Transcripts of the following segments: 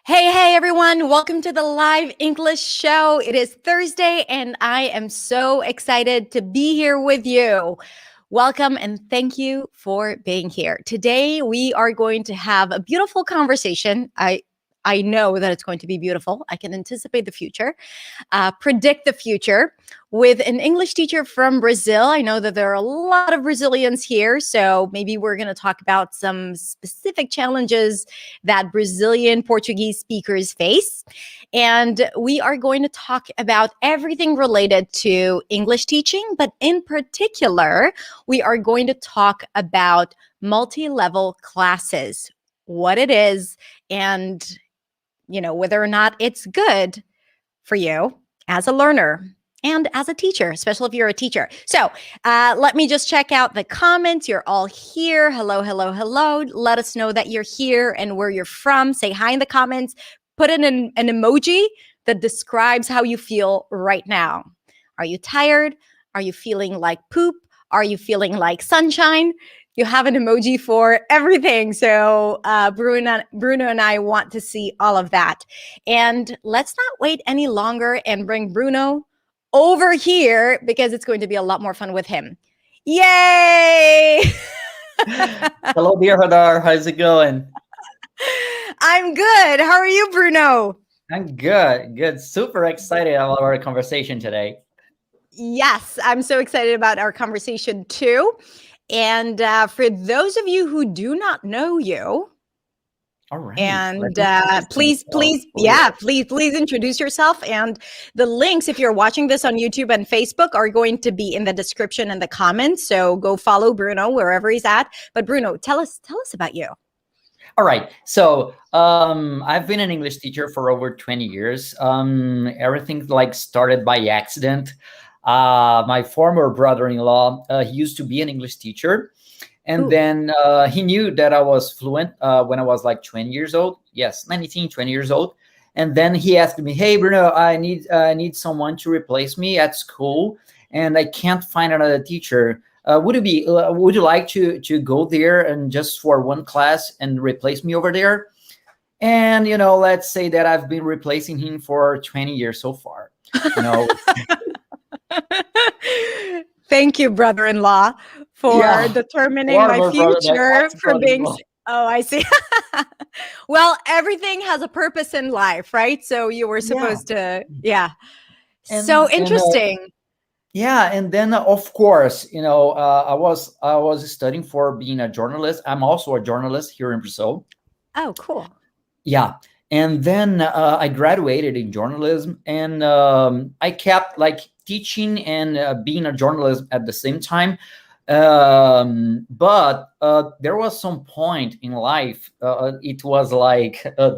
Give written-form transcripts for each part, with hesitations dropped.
Hey, everyone. Welcome to the live English show. It is Thursday, and I am so excited to be here with you. Welcome and thank you for being here. Today, we are going to have a beautiful conversation. I know that it's going to be beautiful. I can anticipate the future, predict the future with an English teacher from Brazil. I know that there are a lot of Brazilians here, so maybe we're going to talk about some specific challenges that Brazilian Portuguese speakers face. And we are going to talk about everything related to English teaching, but in particular, we are going to talk about multi-level classes, what it is, and whether or not it's good for you as a learner and as a teacher, especially if you're a teacher. So let me just check out the comments. You're all here. Hello. Let us know that you're here and where you're from. Say hi in the comments. Put in an emoji that describes how you feel right now. Are you tired? Are you feeling like poop? Are you feeling like sunshine? You have an emoji for everything. So Bruno and I want to see all of that. And let's not wait any longer and bring Bruno over here because it's going to be a lot more fun with him. Yay! Hello, dear Hadar. How's it going? I'm good. How are you, Bruno? I'm good. Super excited about our conversation today. Yes, I'm so excited about our conversation too. And for those of you who do not know you, all right. And please introduce yourself. And the links, if you're watching this on YouTube and Facebook, are going to be in the description and the comments. So go follow Bruno wherever he's at. But Bruno, tell us about you. All right. So I've been an English teacher for over 20 years. Everything started by accident. My former brother-in-law, he used to be an English teacher. And then he knew that I was fluent when I was like 20 years old. Yes, 19, 20 years old. And then he asked me, hey, Bruno, I need someone to replace me at school. And I can't find another teacher. Would you like to go there and just for one class and replace me over there? And, let's say that I've been replacing him for 20 years so far. Thank you, brother-in-law, for determining my future, for being... Oh, I see. Well, everything has a purpose in life, right? So you were supposed to, so interesting. And then of course, I was studying for being a journalist. I'm also a journalist here in Brazil. Oh, cool. Yeah. And then I graduated in journalism, and I kept teaching and being a journalist at the same time. But there was some point in life. It was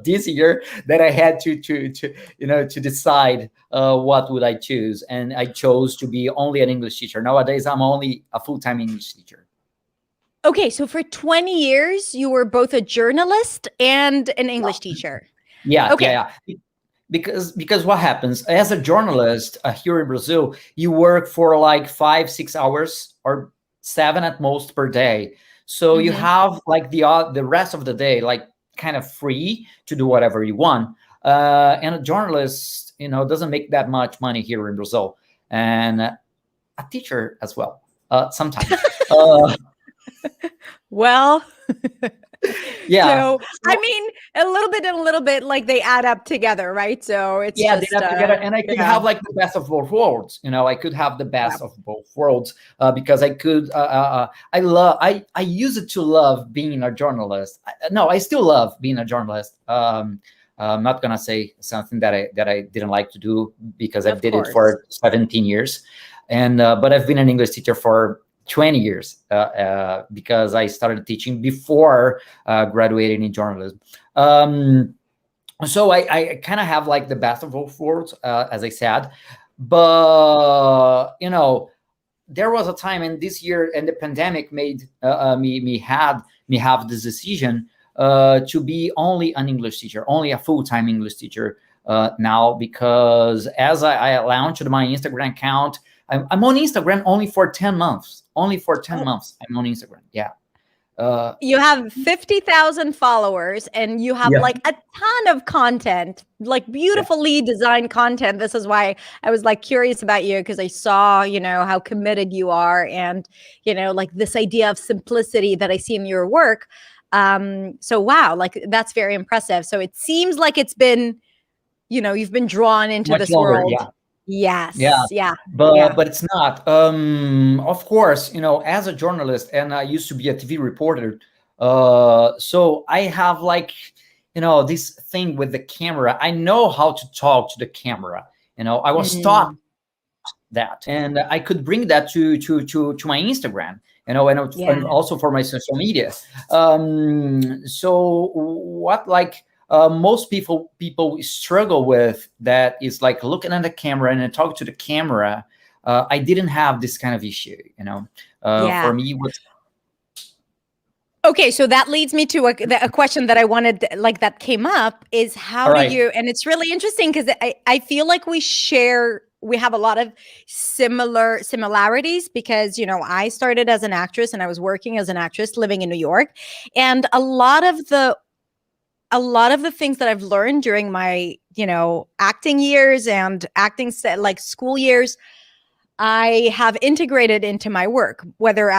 this year that I had to decide what would I choose, and I chose to be only an English teacher. Nowadays, I'm only a full-time English teacher. Okay, so for 20 years, you were both a journalist and an English teacher. Yeah. Okay. Yeah. Because what happens as a journalist here in Brazil, you work for 5-6 hours or 7 at most per day. So you have the rest of the day kind of free to do whatever you want. And a journalist, doesn't make that much money here in Brazil, and a teacher as well sometimes. Well. Yeah. So, I mean, a little bit, they add up together, right? So it's they add up together, and I could have the best of both worlds. I could have the best of both worlds because I could. I used to love being a journalist. I still love being a journalist. I'm not gonna say something that I didn't like to do because I've did it for 17 years, and but I've been an English teacher for 20 years because I started teaching before graduating in journalism. So I kind of have the best of both worlds, as I said. But, there was a time in this year, and the pandemic made me have this decision to be only an English teacher, only a full-time English teacher now, because as I launched my Instagram account, I'm on Instagram only for 10 months. Only for 10 months I'm on Instagram. Yeah. You have 50,000 followers and you have Yeah, like a ton of content, like yeah, beautifully designed content. This is why I was like curious about you, because I saw, how committed you are, and, like this idea of simplicity that I see in your work. So wow, like that's very impressive. So it seems like it's been, you've been drawn into much this longer. world. Yeah. Yeah, Yes. Yeah. but Yeah. but it's not. Of course, as a journalist, and I used to be a TV reporter, so I have like, this thing with the camera. I know how to talk to the camera. I was taught Mm, that, and I could bring that to my Instagram, and yeah. also for my social media. So what, like, most people struggle with that is like looking at the camera and then talk to the camera. I didn't have this kind of issue. For Yeah. me, it was Okay, so that leads me to a question that I wanted, like that came up, is all how do right. you, and it's really interesting because I feel like we have a lot of similarities, because, I started as an actress and I was working as an actress living in New York. And a lot of the things that I've learned during my, acting years and like school years, I have integrated into my work, whether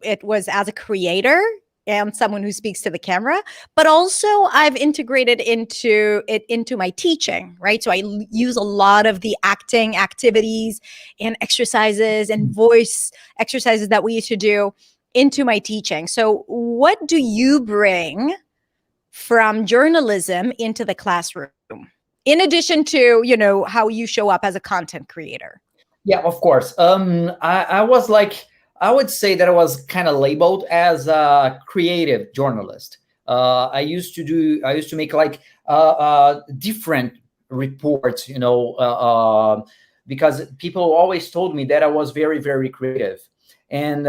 it was as a creator and someone who speaks to the camera, but also I've integrated into my teaching, right? So I use a lot of the acting activities and exercises and voice exercises that we used to do into my teaching. So what do you bring from journalism into the classroom, in addition to, how you show up as a content creator? Yeah, of course. I was like, I would say that I was kind of labeled as a creative journalist. I used to make like different reports, because people always told me that I was very, very creative. And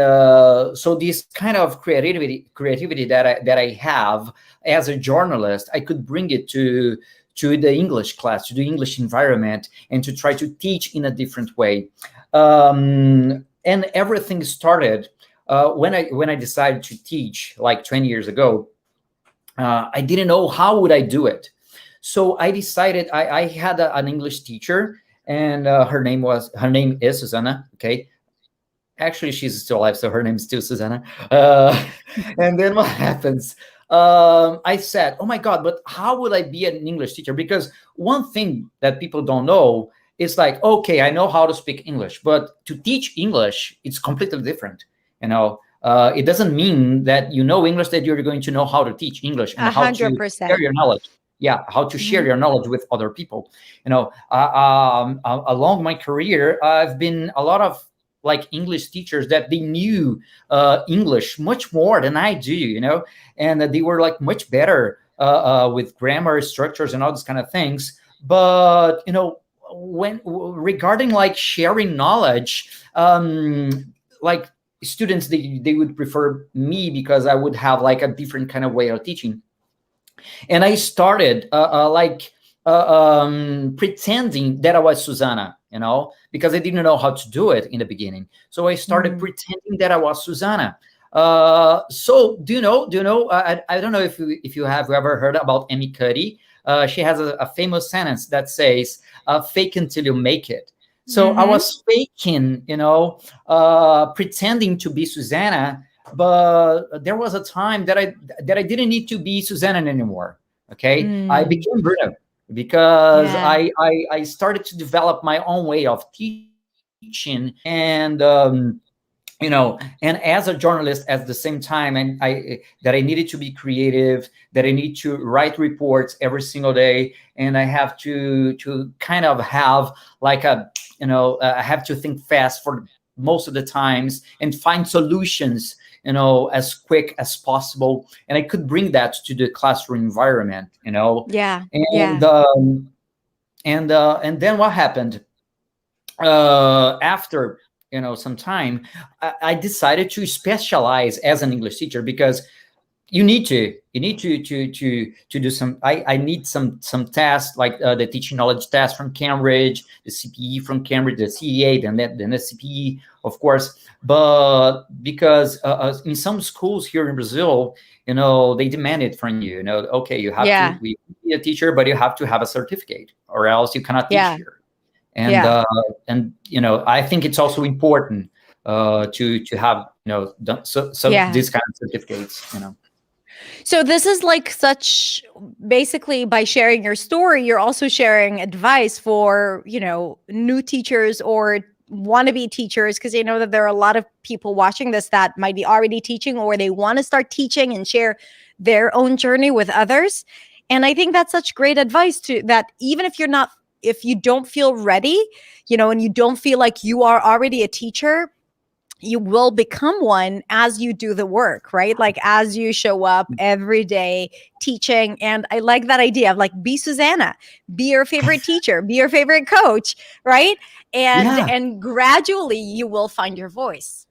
so this kind of creativity that I have as a journalist, I could bring it to the English class, to the English environment, and to try to teach in a different way. And everything started when I decided to teach like 20 years ago. I didn't know how would I do it, so I decided I had an English teacher, and her name is Susanna. Okay, actually she's still alive, so her name is still Susanna. And then what happens, I said, oh my god, but how would I be an English teacher? Because one thing that people don't know is like, okay, I know how to speak English, but to teach English, it's completely different. It doesn't mean that you know English that you're going to know how to teach English and A how hundred to share percent. your knowledge. Yeah, how to share Mhm. your knowledge with other people. Along my career, I've been a lot of like English teachers that they knew English much more than I do, and they were like much better with grammar structures and all these kind of things. But when regarding like sharing knowledge, like students, they would prefer me because I would have like a different kind of way of teaching. And I started like pretending that I was Susanna, because I didn't know how to do it in the beginning. So I started Mm. pretending that I was Susanna. So do you know? I don't know if you have ever heard about Amy Cuddy. She has a famous sentence that says, "Fake until you make it." So I Mhm. was faking, pretending to be Susanna, but there was a time that I didn't need to be Susanna anymore. Okay, I Mm. became Bruno because Yeah. I started to develop my own way of teaching, and as a journalist at the same time, and I needed to be creative, that I need to write reports every single day, and I have to kind of have like I have to think fast for most of the times and find solutions, as quick as possible, and I could bring that to the classroom environment, Yeah. and Yeah. and then what happened, after some time, I decided to specialize as an English teacher, because you need to do some. I need some tests like the teaching knowledge test from Cambridge, the CPE from Cambridge, the CEA, then the CPE, of course. But because in some schools here in Brazil, they demand it from you. Okay, you have to Yeah. be a teacher, but you have to have a certificate, or else you cannot teach Yeah. here. And Yeah. I think it's also important to have so Yeah. these kind of certificates. So this is like such basically by sharing your story, you're also sharing advice for, new teachers or wannabe teachers, because you know that there are a lot of people watching this that might be already teaching or they want to start teaching and share their own journey with others. And I think that's such great advice to that even if you don't feel ready, and you don't feel like you are already a teacher, you will become one as you do the work, right? Like as you show up every day teaching. And I like that idea of like, be Susanna, be your favorite teacher, be your favorite coach, right? And Yeah, and gradually you will find your voice.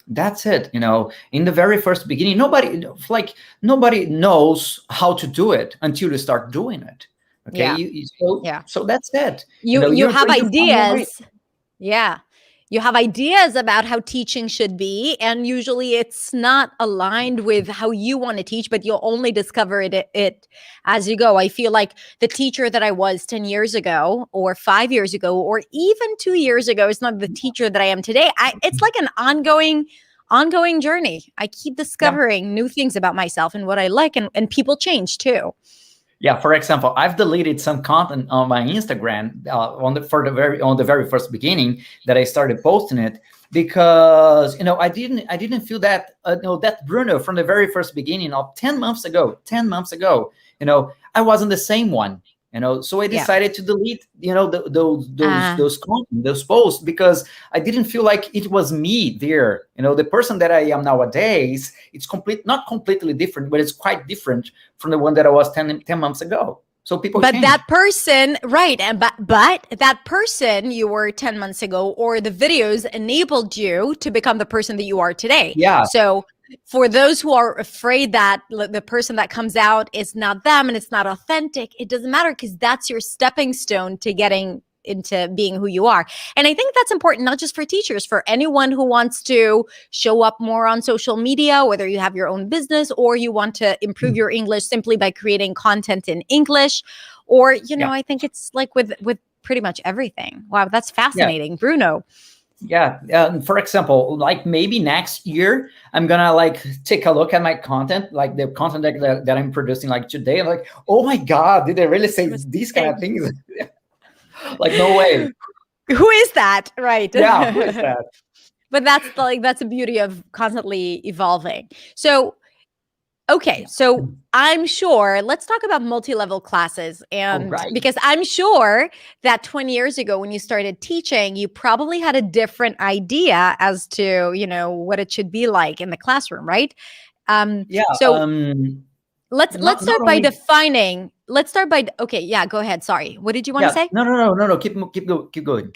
that's it. In the very first beginning, nobody knows how to do it until you start doing it. Okay, Yeah. so Yeah. that's it. You You're have going to find your way. ideas. Yeah. You have ideas about how teaching should be, and usually it's not aligned with how you want to teach, but you'll only discover it as you go. I feel like the teacher that I was 10 years ago, or 5 years ago, or even 2 years ago is not the teacher that I am today. It's like an ongoing journey. I keep Yeah. discovering new things about myself and what I like, and people change too. Yeah, for example, I've deleted some content on my Instagram on the very first beginning that I started posting it, because I didn't feel that that Bruno from the very first beginning of 10 months ago, I wasn't the same one. So I Yeah. decided to delete Uh, those content, those posts, because I didn't feel like it was me there. The person that I am nowadays, it's not completely different, but it's quite different from the one that I was 10 months ago. So people But that change. person, right, and but that person you were 10 months ago, or the videos enabled you to become the person that you are today. Yeah, So for those who are afraid that the person that comes out is not them and it's not authentic, it doesn't matter, because that's your stepping stone to getting into being who you are. And I think that's important, not just for teachers, for anyone who wants to show up more on social media, whether you have your own business or you want to improve your English simply by creating content in English, or yeah, I think it's like with pretty much everything. Wow, that's yeah, fascinating, Bruno. yeah. For example, like maybe next year, I'm gonna like take a look at my content, like the content that I'm producing like today. I'm like, oh my God, did they really say these kind of things? Like, no way. Who is that, right? Yeah, who is that? But that's the beauty of constantly evolving. So okay, Yeah. so I'm sure let's talk about multi-level classes. All And right. because I'm sure that 20 years ago when you started teaching, you probably had a different idea as to, what it should be like in the classroom, right? Yeah. So let's Not start by only. defining. Let's start by okay, yeah, go ahead. Sorry. What did you want to Yeah. say? No. Keep going.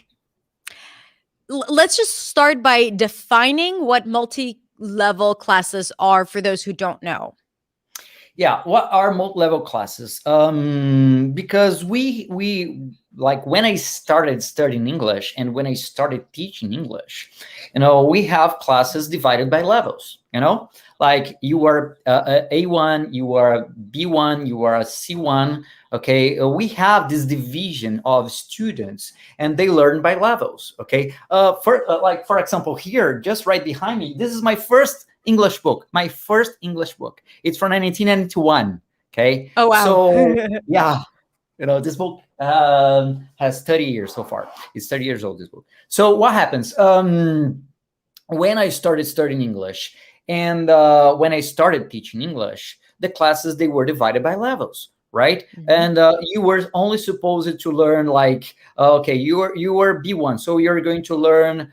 Let's just start by defining what multi-level classes are for those who don't know. Yeah, what are multi-level classes? Because we like when I started studying English and when I started teaching English, we have classes divided by levels. Like you are a A1, you are a B1, you are a C1. Okay, we have this division of students, and they learn by levels. Okay, for example, here, just right behind me, this is my first English book. My first English book. It's from 1991. Okay, Oh wow. so yeah, this book has 30 years so far. It's 30 years old. This book. So what happens? When I started studying English and when I started teaching English, the classes they were divided by levels, right? Mhm. And you were only supposed to learn like okay, you were B1, so you're going to learn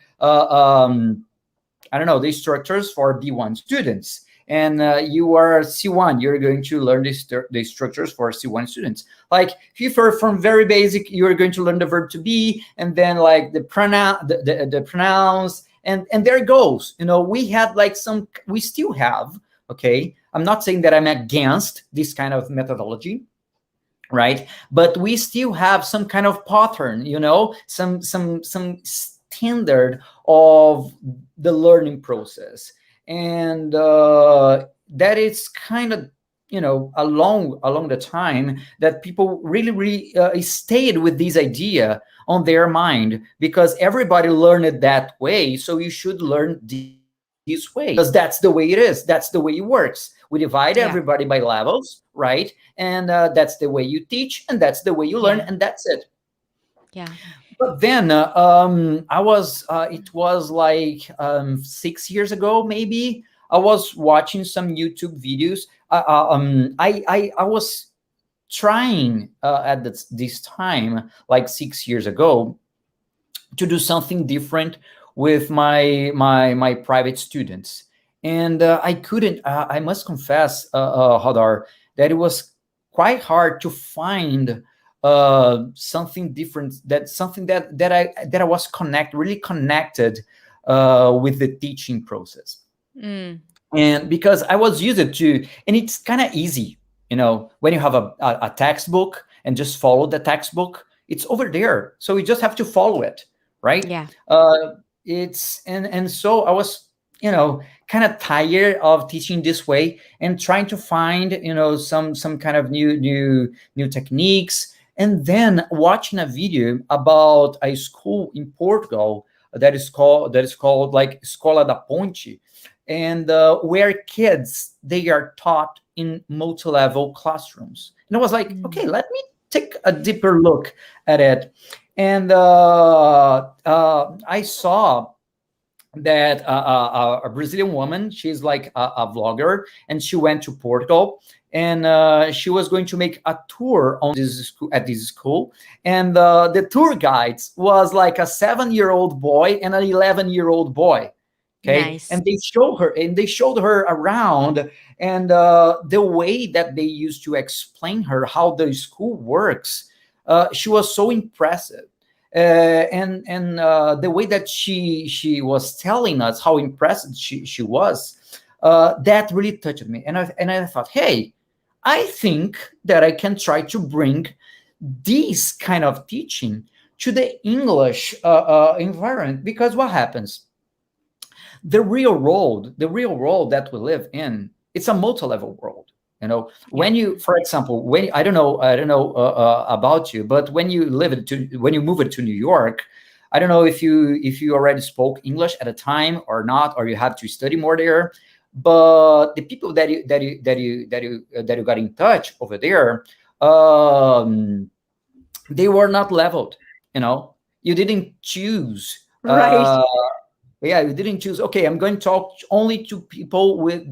I don't know, the structures for B1 students. And you are C1, you're going to learn the structures for C1 students. Like if you're from very basic, you're going to learn the verb to be, and then like the pronoun, the pronouns, and there it goes. We had like we still have, okay, I'm not saying that I'm against this kind of methodology, right? But we still have some kind of pattern, some standard of the learning process, and that is kind of, along the time that people really stayed with this idea on their mind, because everybody learned it that way, so you should learn this way because that's the way it is, that's the way it works. We divide everybody Yeah. by levels, right? And that's the way you teach, and that's the way you learn, Yeah. and that's it. Yeah. But then it was like 6 years ago, maybe. I was watching some YouTube videos. I was trying at this time, like 6 years ago, to do something different with my private students, and I couldn't. I must confess, Hadar, that it was quite hard to find something different, that I was really connected with the teaching process. Mm. And because I was used to, and it's kind of easy, when you have a textbook and just follow the textbook, it's over there, so you just have to follow it, right? Yeah. It's and so I was, kind of tired of teaching this way and trying to find, some kind of new techniques, and then watching a video about a school in Portugal that is called like Escola da Ponte, and where kids, they are taught in multi-level classrooms. And I was like, Mm. okay, let me take a deeper look at it. And I saw that a Brazilian woman, she's like a vlogger, and she went to Portugal, and she was going to make a tour on this school, at this school, and the tour guides was like a 7-year-old boy and an 11-year-old boy. Okay, Nice. and they showed her around, and the way that they used to explain her how the school works, she was so impressive. And the way that she was telling us how impressed she was, that really touched me. And I thought, hey, I think that I can try to bring this kind of teaching to the English environment, because what happens, the real world that we live in, it's a multi-level world. Yeah. When you, for example, when I don't know about you, but when you move it to New York, I don't know if you already spoke English at a time or not, or you have to study more there. But the people that you got in touch over there, um, they were not leveled. You didn't choose. Right. Yeah, you didn't choose. Okay, I'm going to talk only to people with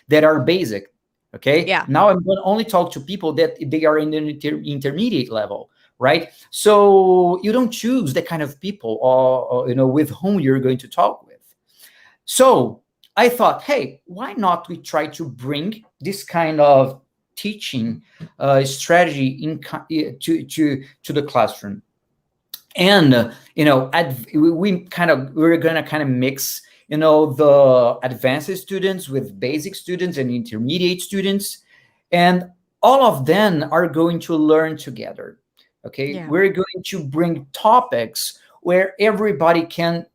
that are basic. Okay, Yeah. now I'm going to only talk to people that they are in the intermediate level, right? So you don't choose the kind of people, or with whom you're going to talk with. So I thought, hey, why not we try to bring this kind of teaching strategy to the classroom. And we're gonna kind of mix, the advanced students with basic students and intermediate students, and all of them are going to learn together. Okay, Yeah. we're going to bring topics where everybody can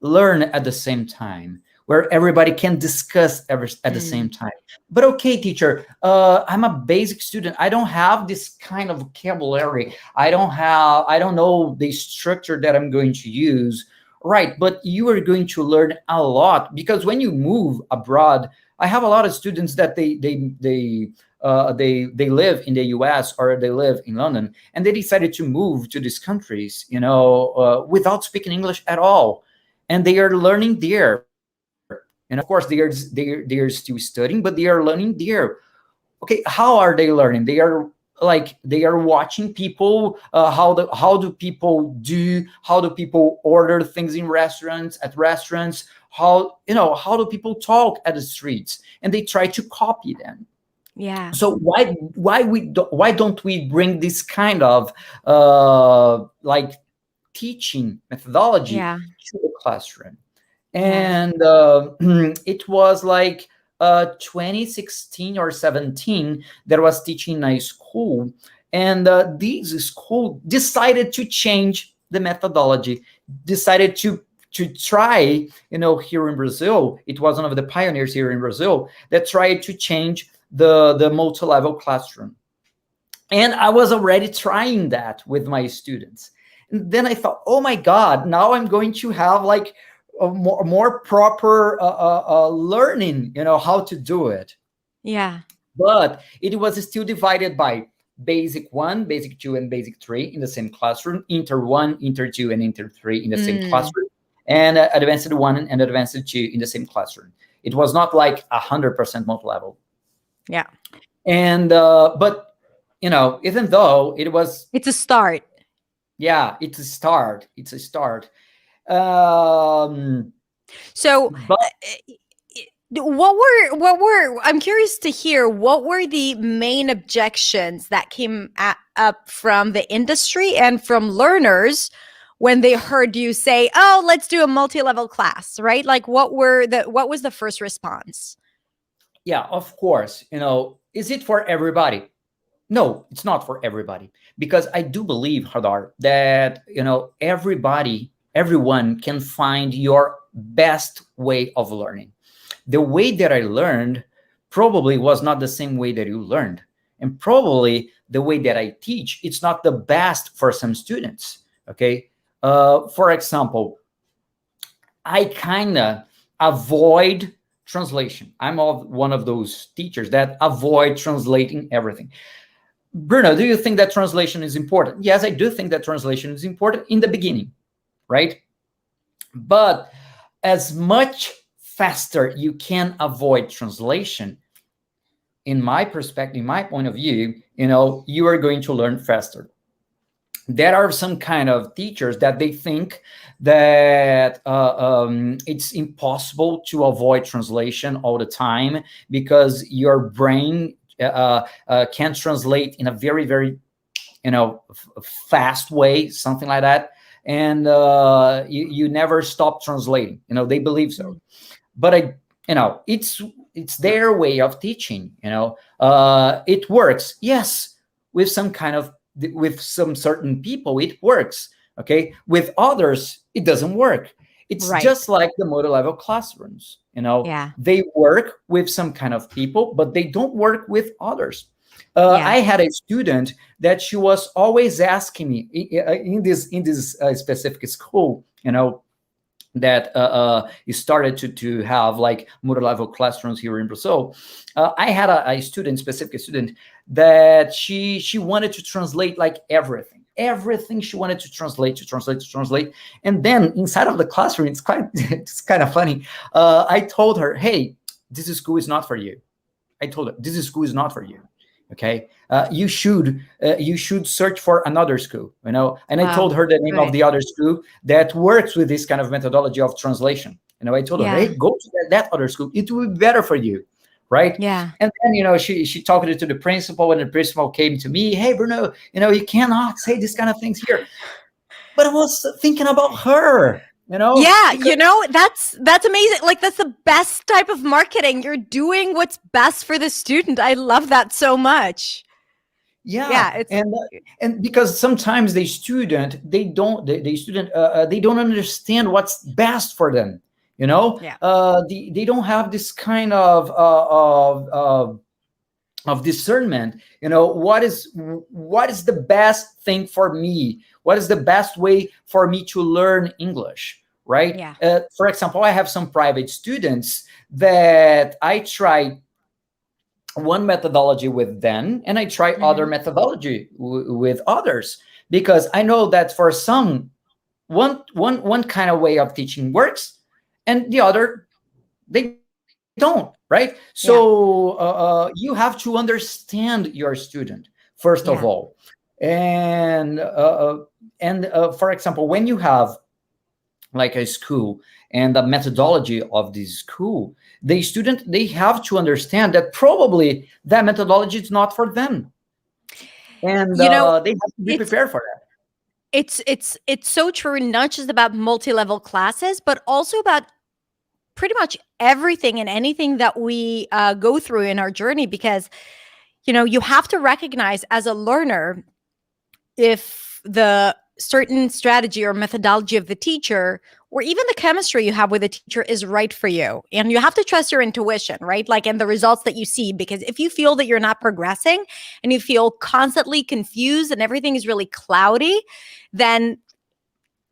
learn at the same time, where everybody can discuss at the same Mm. time. But okay, teacher, I'm a basic student. I don't have this kind of vocabulary. I don't know the structure that I'm going to use. Right, but you are going to learn a lot, because when you move abroad, I have a lot of students that they live in the US, or they live in London, and they decided to move to these countries, without speaking English at all, and they are learning there. And of course, they are still studying, but they are learning there. Okay, how are they learning? They are watching people. How do people order things in restaurants? How do people talk at the streets? And they try to copy them. Yeah. So why don't we bring this kind of like teaching methodology Yeah. to the classroom? Yeah. And it was like 2016 or 17 that was teaching in a school, and this school decided to change the methodology, decided to try, here in Brazil. It was one of the pioneers here in Brazil that tried to change the multi-level classroom. And I was already trying that with my students. And then I thought, oh my God, now I'm going to have like a more proper learning, how to do it. Yeah. But it was still divided by basic 1, basic 2, and basic 3 in the same classroom, inter 1, inter 2, and inter 3 in the same classroom, and advanced 1 and advanced 2 in the same classroom. It was not like 100% multi-level. Yeah. And but even though it's a start. Yeah, it's a start. So but what were I'm curious to hear, what were the main objections that came up from the industry and from learners when they heard you say, oh, let's do a multi-level class, right? Like what was the first response? Yeah, of course. Is it for everybody? No, it's not for everybody, because I do believe, Hadar, that everyone can find your best way of learning. The way that I learned probably was not the same way that you learned, and probably the way that I teach, it's not the best for some students. Okay, for example, I kind of avoid translation. I'm one of those teachers that avoid translating everything. Bruno, do you think that translation is important? Yes, I do think that translation is important in the beginning, right? But as much faster you can avoid translation, in my perspective, in my point of view, you are going to learn faster. There are some kind of teachers that they think that it's impossible to avoid translation all the time because your brain can translate in a very, very, fast way, something like that. And you never stop translating. They believe so. But it's their way of teaching. It works, yes, with some certain people, it works. Okay, with others, it doesn't work. It's Right. just like the multi-level classrooms. Yeah. They work with some kind of people, but they don't work with others. Yeah. I had a student that she was always asking me in this specific school, that started to have like multi-level classrooms here in Brazil. I had a specific student that she wanted to translate like everything she wanted to translate. And then inside of the classroom, it's kind of funny. I told her, hey, this school is not for you. I told her, this school is not for you. Okay, you should search for another school, and I told her the name of the other school that works with this kind of methodology of translation. I told her, hey, go to that other school, it will be better for you, right? Yeah. And then she talked it to the principal, and the principal came to me, hey, Bruno, you cannot say this kind of things here. But I was thinking about her. Yeah, that's amazing. Like that's the best type of marketing. You're doing what's best for the student. I love that so much. Yeah, and because sometimes the student they don't understand what's best for them. Yeah. They don't have this kind of discernment. What is the best thing for me? What is the best way for me to learn English? Right? Yeah. For example, I have some private students that I try one methodology with them, and I try other methodology with others, because I know that for some one kind of way of teaching works, and the other they don't, right? So you have to understand your student first of all, and for example, when you have like a school and the methodology of this school, the student, they have to understand that probably that methodology is not for them, and they have to be prepared for that. It's so true, not just about multi-level classes, but also about pretty much everything and anything that we go through in our journey, because you have to recognize as a learner if the certain strategy or methodology of the teacher, or even the chemistry you have with the teacher, is right for you. And you have to trust your intuition, right? Like, and the results that you see. Because if you feel that you're not progressing and you feel constantly confused and everything is really cloudy, then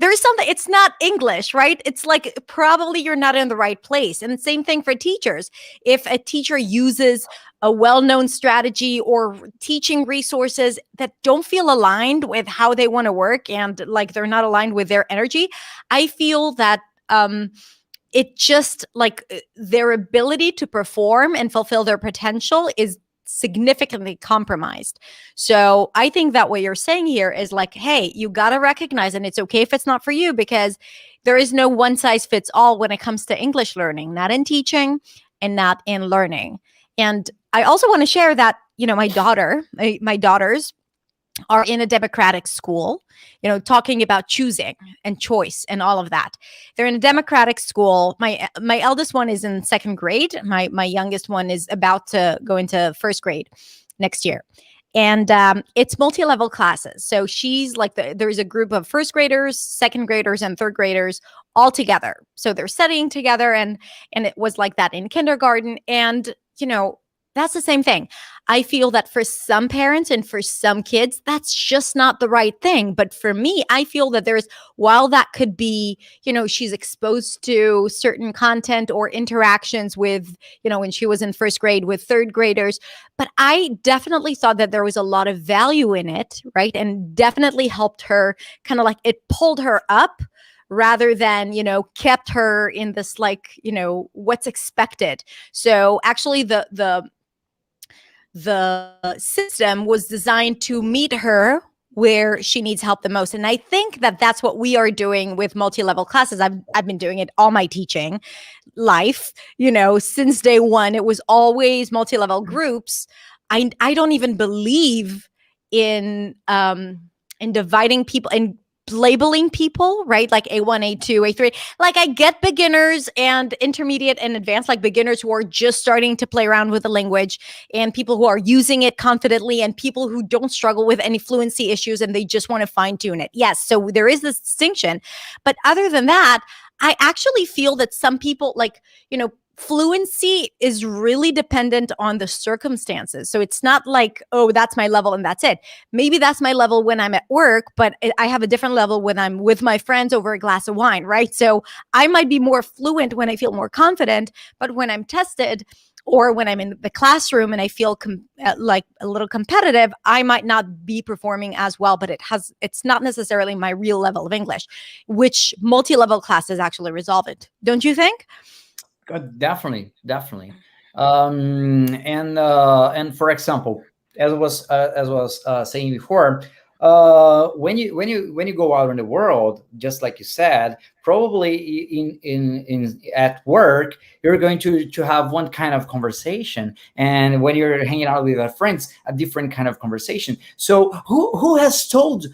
there's something, it's not English, right? It's like probably you're not in the right place. And the same thing for teachers. If a teacher uses a well-known strategy or teaching resources that don't feel aligned with how they want to work, and like they're not aligned with their energy, I feel that it just like their ability to perform and fulfill their potential is significantly compromised. So I think that what you're saying here is like, hey, you got to recognize, and it's okay if it's not for you, because there is no one size fits all when it comes to English learning, not in teaching and not in learning. And I also want to share that, my daughters are in a democratic school, talking about choosing and choice and all of that. They're in a democratic school. My eldest one is in second grade. My youngest one is about to go into first grade next year. And it's multi-level classes. So she's like, there's a group of first graders, second graders, and third graders all together. So they're studying together, and it was like that in kindergarten. And that's the same thing. I feel that for some parents and for some kids, that's just not the right thing. But for me, I feel that while that could be, she's exposed to certain content or interactions with, when she was in first grade with third graders, but I definitely thought that there was a lot of value in it, right? And definitely helped her, kind of like it pulled her up rather than, kept her in this, like, what's expected. So actually the system was designed to meet her where she needs help the most. And I think that that's what we are doing with multi-level classes. I've been doing it all my teaching life, since day one. It was always multi-level groups. I don't even believe in dividing people and labeling people, right? Like A1, A2, A3. Like, I get beginners and intermediate and advanced, like beginners who are just starting to play around with the language, and people who are using it confidently, and people who don't struggle with any fluency issues and they just want to fine tune it. Yes. So there is this distinction. But other than that, I actually feel that some people, like, fluency is really dependent on the circumstances. So it's not like, oh, that's my level and that's it. Maybe that's my level when I'm at work, but I have a different level when I'm with my friends over a glass of wine, right? So I might be more fluent when I feel more confident, but when I'm tested or when I'm in the classroom and I feel like a little competitive, I might not be performing as well, but it's not necessarily my real level of English, which multi-level classes actually resolve it. Don't you think? Definitely, definitely. And for example, as was saying before, when you go out in the world, just like you said, probably in at work, you're going to have one kind of conversation, and when you're hanging out with your friends, a different kind of conversation. So who has told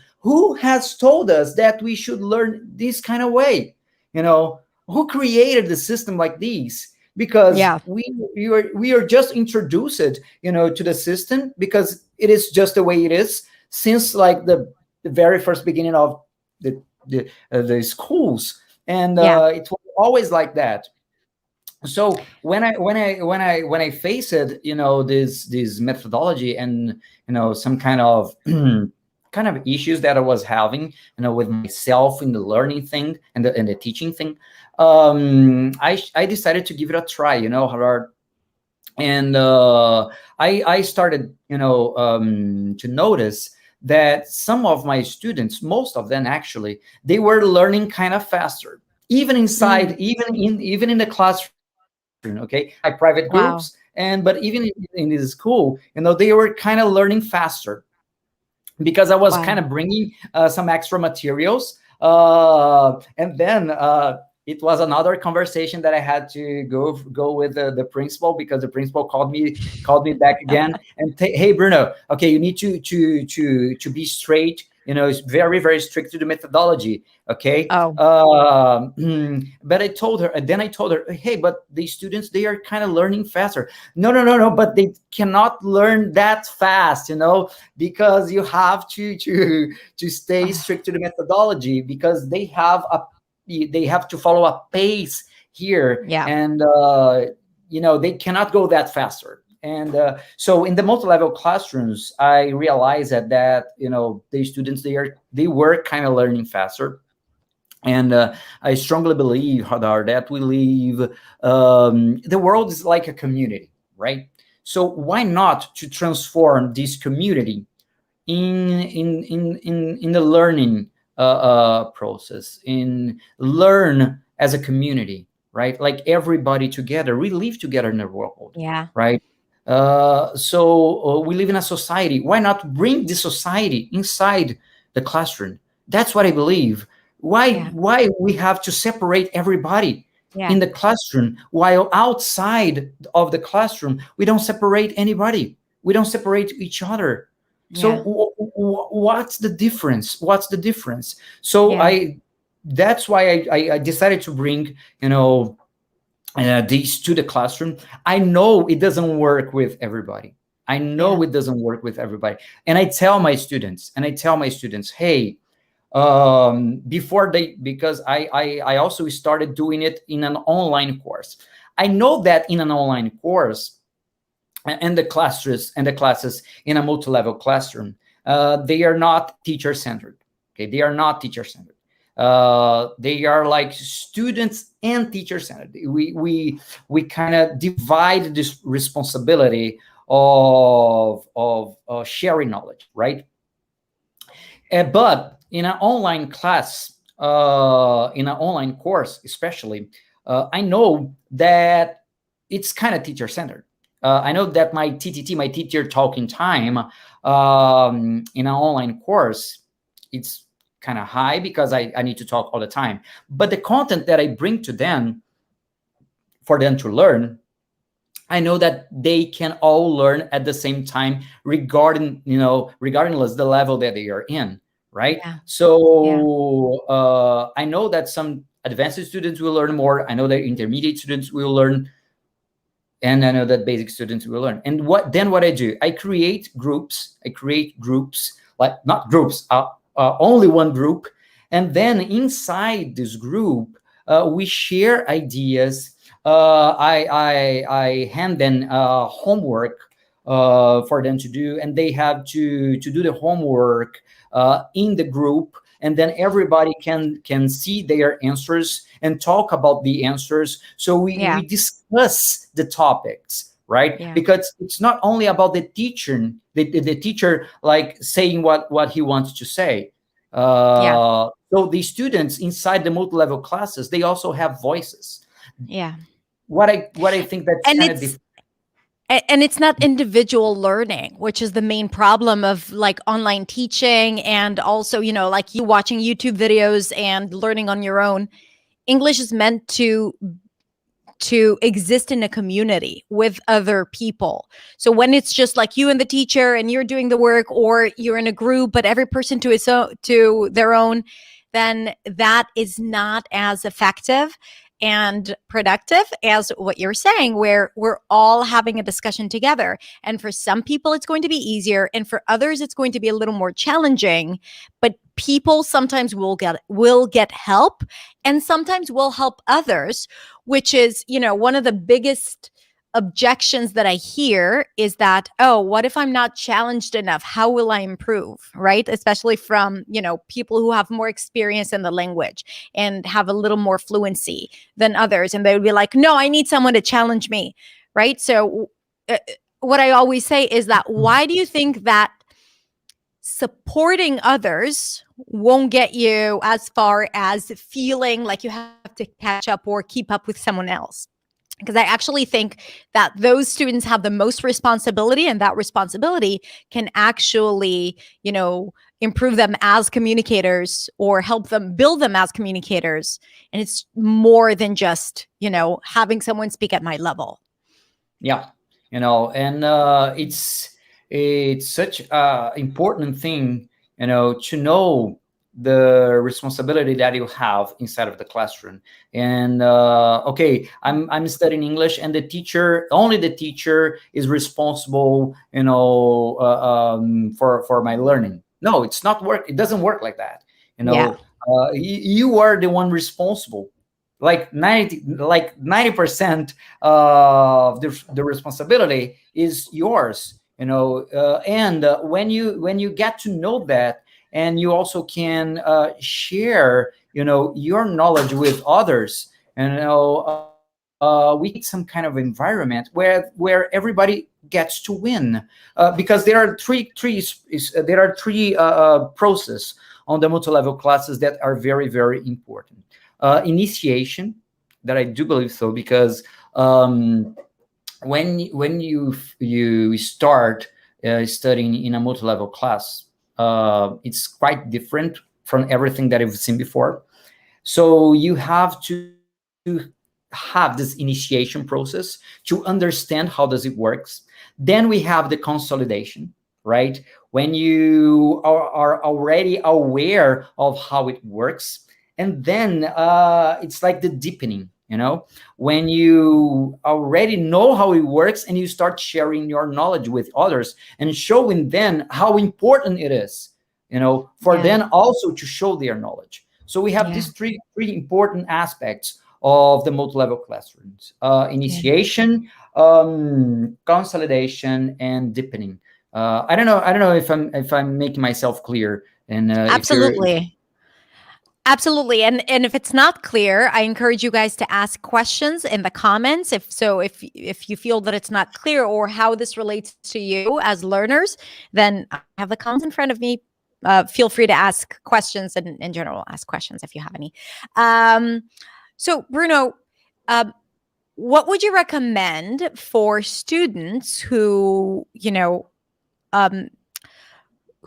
us that we should learn this kind of way? Who created the system like these? Because Yeah. we are just introduced to the system, because it is just the way it is since like the very first beginning of the schools, and Yeah. it was always like that. So when I faced this methodology, and some kind of kind of issues that I was having with myself in the learning thing and the teaching thing, I decided to give it a try, Hadar. And I started to notice that some of my students, most of them actually, they were learning kind of faster, even inside, even in the classroom. Okay, my private Wow. groups, but even in this school, they were kind of learning faster, because I was kind Wow. of bringing some extra materials. And then it was another conversation that I had to go with the principal, because the principal called me back again and hey, Bruno, okay, you need to be straight is very, very strict to the methodology. Okay. Oh, But I told her, hey, but the students, they are kind of learning faster. No, no, no, no, but they cannot learn that fast, because you have to stay strict to the methodology, because they have to follow a pace here, yeah, and they cannot go that faster. And so in the multi-level classrooms, I realized that the students, they were kind of learning faster. And I strongly believe, Hadar, that we live, the world is like a community, right? So why not to transform this community in the learning process, in learn as a community, right? Like everybody together, we live together in the world, yeah, right? So we live in a society. Why not bring the society inside the classroom? That's what I believe. yeah, Why we have to separate everybody yeah, in the classroom, while outside of the classroom we don't separate anybody, we don't separate each other? So yeah, what's the difference? What's the difference? So yeah, I that's why I decided to bring these to the classroom. I know it doesn't work with everybody. I yeah, know it doesn't work with everybody. And I tell my students, hey, before they, because I also started doing it in an online course. I know that in an online course, and the classes in a multi-level classroom, they are not teacher centered. Okay, they are not teacher centered. They are like students and teacher centered. We kind of divide this responsibility of sharing knowledge, right? But in an online class, in an online course, especially, I know that it's kind of teacher centered. I know that my TTT, my teacher talking time, in an online course, it's kind of high, because I need to talk all the time. But the content that I bring to them, for them to learn, I know that they can all learn at the same time, regardless the level that they are in, right? yeah, yeah, So I know that some advanced students will learn more. I know that intermediate students will learn, and I know that basic students will learn. And what I do, I create groups. Like not groups, only one group, and then inside this group, we share ideas. I hand them homework for them to do, and they have to do the homework in the group, and then everybody can see their answers and talk about the answers. So we yeah, discuss the topics, right? yeah, Because it's not only about the teacher, the teacher like saying what he wants to say. yeah, So the students inside the multi-level classes, they also have voices. yeah. What I think that's And kind of it's and it's not individual learning, which is the main problem of like online teaching, and also, like you watching YouTube videos and learning on your own. English is meant to exist in a community with other people. So when it's just like you and the teacher and you're doing the work, or you're in a group but every person to their own, then that is not as effective and productive as what you're saying, where we're all having a discussion together. And for some people it's going to be easier, and for others it's going to be a little more challenging. But people sometimes will get help, and sometimes will help others, which is, one of the biggest objections that I hear is that, oh, what if I'm not challenged enough? How will I improve? Right? Especially from, people who have more experience in the language and have a little more fluency than others. And they would be like, no, I need someone to challenge me. Right. So, what I always say is that, why do you think that supporting others won't get you as far as feeling like you have to catch up or keep up with someone else? Because I actually think that those students have the most responsibility, and that responsibility can actually, improve them as communicators or help them build them as communicators. And it's more than just, having someone speak at my level. Yeah, and it's such a important thing to know the responsibility that you have inside of the classroom. And okay, I'm studying English, and only the teacher is responsible, for my learning. No, it's not work. It doesn't work like that. Yeah. You are the one responsible. Like 90% of the responsibility is yours. And when you get to know that, and you also can share your knowledge with others, we create some kind of environment where everybody gets to win, because there are three process on the multi-level classes that are very, very important. Initiation, that I do believe so, because when you start studying in a multi-level class, it's quite different from everything that you've seen before. So you have to have this initiation process to understand how does it works. Then we have the consolidation, right? When you are already aware of how it works. And then it's like the deepening, when you already know how it works, and you start sharing your knowledge with others and showing them how important it is, for Yeah. them also to show their knowledge. So we have Yeah. these three important aspects of the multi-level classrooms: Yeah. initiation, consolidation, and deepening. I don't know if I'm making myself clear, and if you're. Absolutely. Absolutely. And if it's not clear, I encourage you guys to ask questions in the comments. If you feel that it's not clear or how this relates to you as learners, then I have the comments in front of me. Feel free to ask questions, and in general, ask questions if you have any. So Bruno, um, what would you recommend for students um,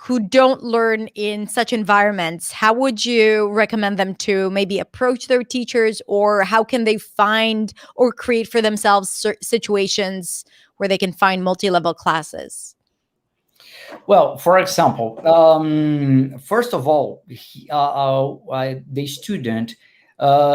who don't learn in such environments? How would you recommend them to maybe approach their teachers, or how can they find or create for themselves situations where they can find multi-level classes? Well, for example, first of all, the student,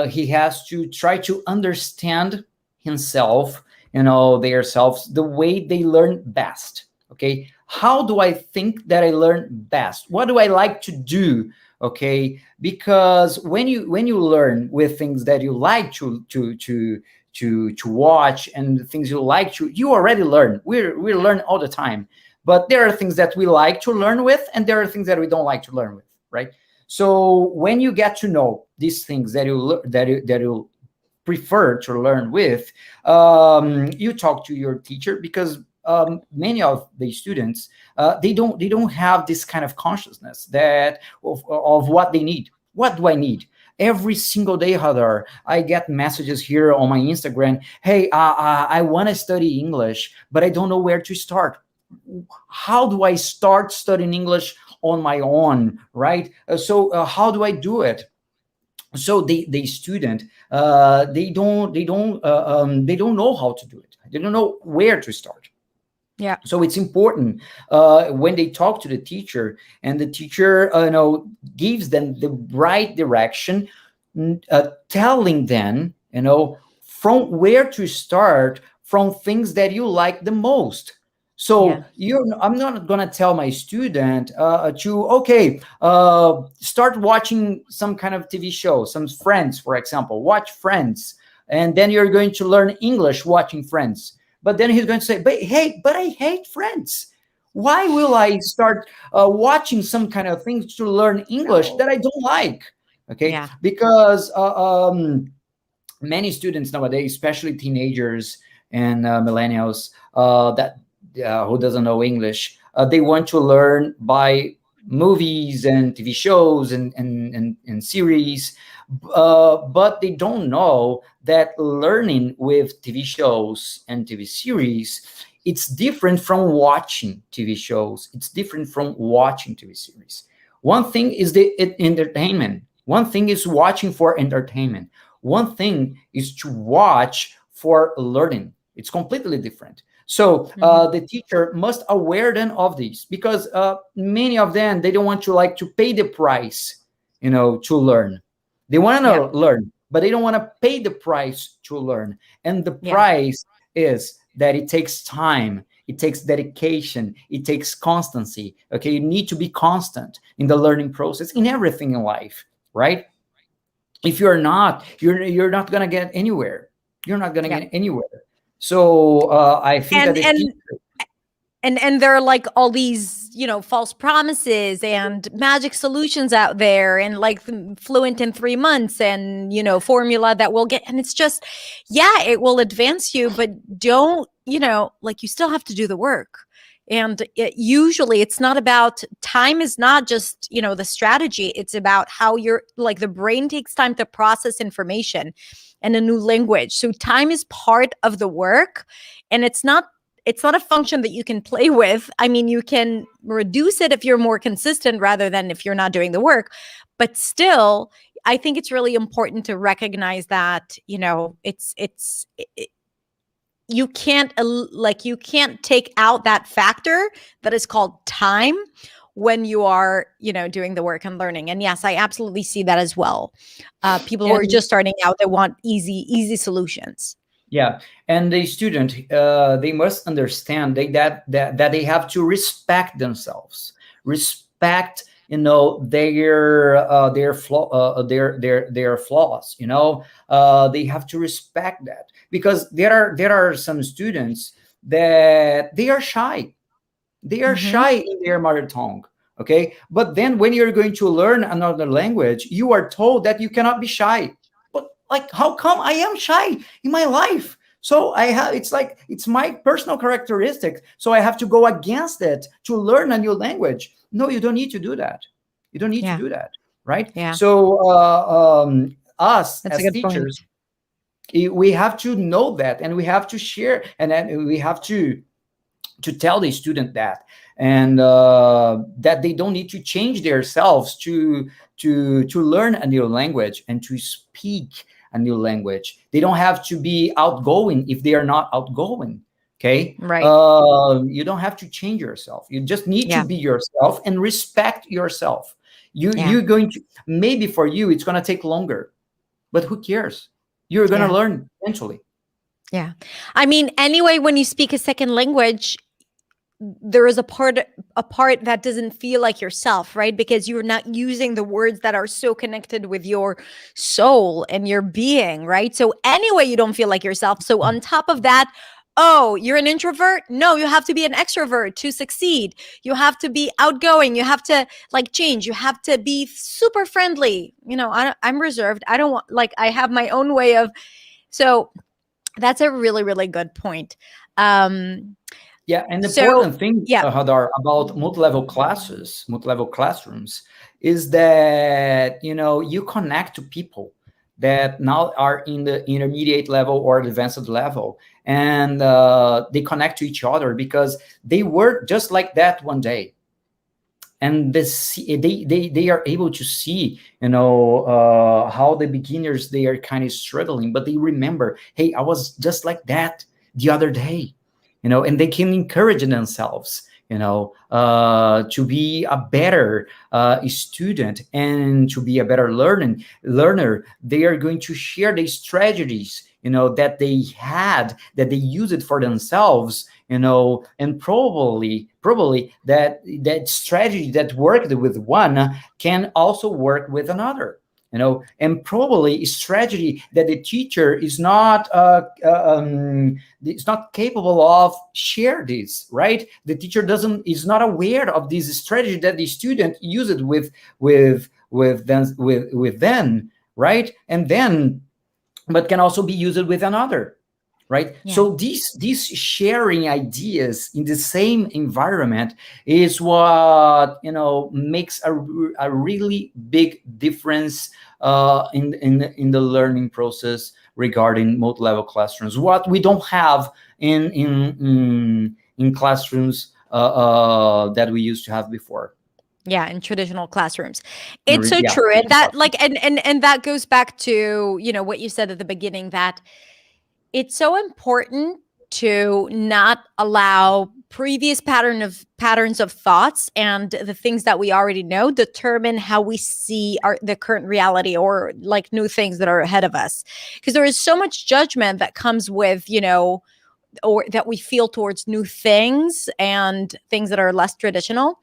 he has to try to understand himself, their selves, the way they learn best. Okay, how do I think that I learn best? What do I like to do? Okay, because when you learn with things that you like to watch, and things you like you already learn. We learn all the time, but there are things that we like to learn with, and there are things that we don't like to learn with, right? So when you get to know these things that you prefer to learn with, you talk to your teacher, because many of the students, they don't have this kind of consciousness that of what they need. What do I need? Every single day, Hadar, I get messages here on my Instagram. Hey, I want to study English, but I don't know where to start. How do I start studying English on my own, right? So how do I do it? So the student, they don't know how to do it. They don't know where to start. Yeah. So it's important when they talk to the teacher, and the teacher gives them the right direction, telling them from where to start, from things that you like the most. So Yeah. I'm not gonna tell my student to okay, start watching some kind of TV show, some Friends, for example. Watch Friends, and then you're going to learn English watching Friends. But then he's going to say, but I hate Friends. Why will I start watching some kind of things to learn English that I don't like? Okay, Yeah. because many students nowadays, especially teenagers and millennials, that who doesn't know English, they want to learn by movies and TV shows and series, but they don't know that learning with TV shows and TV series, it's different from watching TV shows. It's different from watching TV series. One thing is the entertainment. One thing is watching for entertainment. One thing is to watch for learning. It's completely different. So Mhm. the teacher must aware them of these, because many of them, they don't want to like to pay the price, to learn. They want Yeah. to learn, but they don't want to pay the price to learn. And the Yeah. price is that it takes time, it takes dedication, it takes constancy. Okay, you need to be constant in the learning process, in everything in life, right? If you're not, you're not gonna get anywhere. You're not gonna Yeah. get anywhere. So I think that And the and teacher, and there are like all these, false promises and magic solutions out there, and like fluent in 3 months, and formula that will get, and it's just, yeah, it will advance you, but don't, like, you still have to do the work. And usually it's not about time, is not just the strategy. It's about how you're, like, the brain takes time to process information and a new language. So time is part of the work, and it's not a function that you can play with. I mean, you can reduce it if you're more consistent rather than if you're not doing the work. But still, I think it's really important to recognize that, you can't you can't take out that factor that is called time when you are, doing the work and learning. And yes, I absolutely see that as well. People who are and just starting out, they want easy solutions. yeah, and the student, they must understand that they have to respect themselves, respect, their flaws. They have to respect that, because there are some students that they are shy. They are Hmm. shy in their mother tongue. Okay, but then when you're going to learn another language, you are told that you cannot be shy. But like, how come I am shy in my life? So I have, it's like, it's my personal characteristic, so I have to go against it to learn a new language. No, you don't need to do that. You don't need to Yeah. do that, right? Yeah. So us That's a as good point. teachers, we have to know that, and we have to share, and then we have to tell the student that, and that they don't need to change themselves to learn a new language and to speak a new language. They don't have to be outgoing if they are not outgoing. Okay, Right. you don't have to change yourself. You just need to Yeah. be yourself and respect yourself. Yeah. You're going to, maybe for you it's going to take longer, but who cares? You're going to Yeah. learn eventually. Yeah. I mean, anyway, when you speak a second language, there is a part that doesn't feel like yourself, right? Because you're not using the words that are so connected with your soul and your being, right? So anyway, you don't feel like yourself. So on top of that, oh, you're an introvert? No, you have to be an extrovert to succeed. You have to be outgoing. You have to, like, change. You have to be super friendly. I'm reserved. I don't want, like, I have my own way of. So that's a really, really good point. Um, Yeah, and the so important thing, yeah. Hadar, about multi-level classes, multi-level classrooms, is that you connect to people that now are in the intermediate level or advanced level, and they connect to each other because they were just like that one day, and they are able to see, how the beginners, they are kind of struggling, but they remember, hey, I was just like that the other day, and they can encourage themselves, to be a better student and to be a better learner. They are going to share the strategies, that they had, that they use it for themselves, and probably that strategy that worked with one can also work with another, and probably a strategy that the teacher is not capable of share this, right? The teacher doesn't is not aware of this strategy that the student used with them, right? And then, but can also be used with another, right? Yeah. So these sharing ideas in the same environment is what makes a really big difference in the learning process regarding multi-level classrooms, what we don't have in classrooms that we used to have before. Yeah, in traditional classrooms. It's so Yeah. true. And that, like, and that goes back to, what you said at the beginning, that it's so important to not allow previous patterns of thoughts and the things that we already know determine how we see the current reality or like new things that are ahead of us, because there is so much judgment that comes with, or that we feel towards new things and things that are less traditional.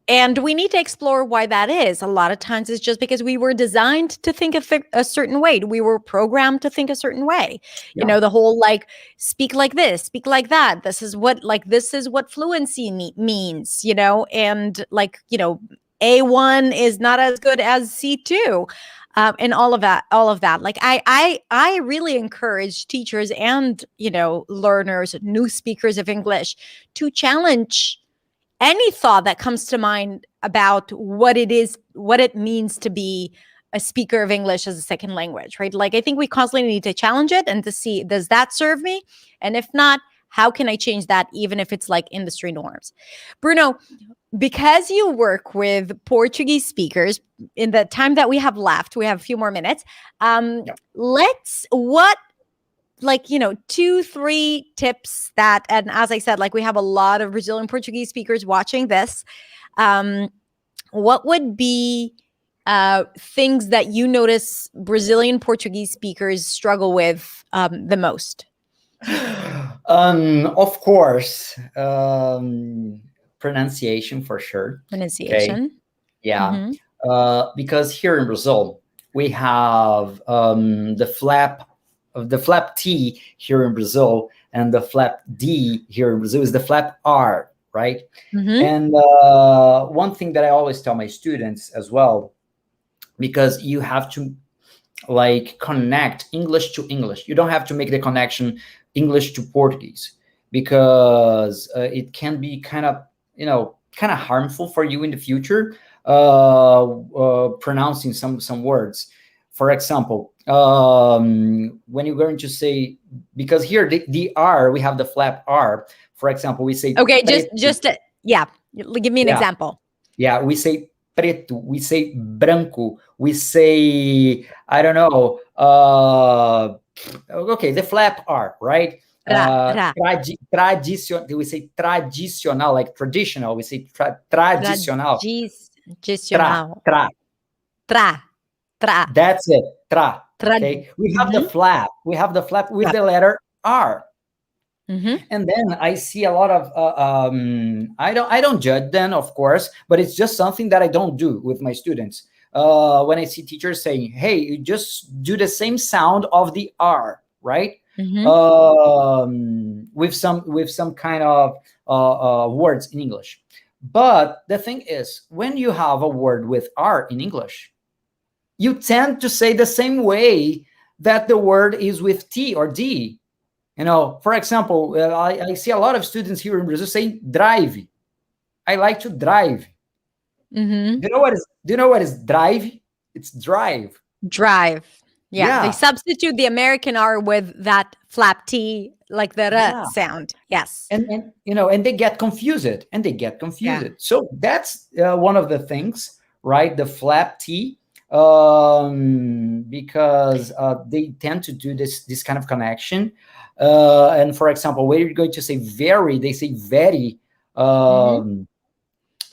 And we need to explore why that is. A lot of times it's just because we were designed to think a certain way. We were programmed to think a certain way. Yeah. The whole like, speak like this, speak like that. This is what fluency means, and like, A1 is not as good as C2. And all of that. Like I really encourage teachers and, learners, new speakers of English to challenge any thought that comes to mind about what it means to be a speaker of English as a second language, right? Like, I think we constantly need to challenge it and to see, does that serve me? And if not, how can I change that, even if it's like industry norms? Bruno, because you work with Portuguese speakers, in the time that we have left, we have a few more minutes. Like, 2-3 tips that, and as I said, like, we have a lot of Brazilian Portuguese speakers watching this. What would be things that you notice Brazilian Portuguese speakers struggle with the most? Of course, pronunciation for sure. Pronunciation. Okay. Yeah. Mm-hmm. Because here in Brazil, we have the flap T here in Brazil, and the flap D here in Brazil is the flap R, right? Mm-hmm. And one thing that I always tell my students as well, because you have to like connect English to English. You don't have to make the connection English to Portuguese, because it can be kind of harmful for you in the future, pronouncing some words. For example, when you're going to say, because here the R, we have the flap R. For example, we say okay, preto. Yeah, give me an example. Yeah, we say preto, we say branco, we say, I don't know, okay, the flap R, right? Ra. Traditional, we say tradicional, like traditional, we say tradicional. Tradicional. Tra. Tra. That's it. Tra. Okay. We have the flap. We have the flap with the letter R. Mm-hmm. And then I see a lot of I don't judge them, of course, but it's just something that I don't do with my students. When I see teachers saying, "Hey, you just do the same sound of the R," right? Mm-hmm. With some kind of words in English. But the thing is, when you have a word with R in English, you tend to say the same way that the word is with T or D. For example, I see a lot of students here in Brazil saying drive. I like to drive. Mm-hmm. Do you know what is drive? It's drive. Drive. Yeah. They substitute the American R with that flap T, like the R sound. Yes. And they get confused. Yeah. So that's one of the things, right? The flap T, because they tend to do this kind of connection. And for example, where you're going to say very, they say very.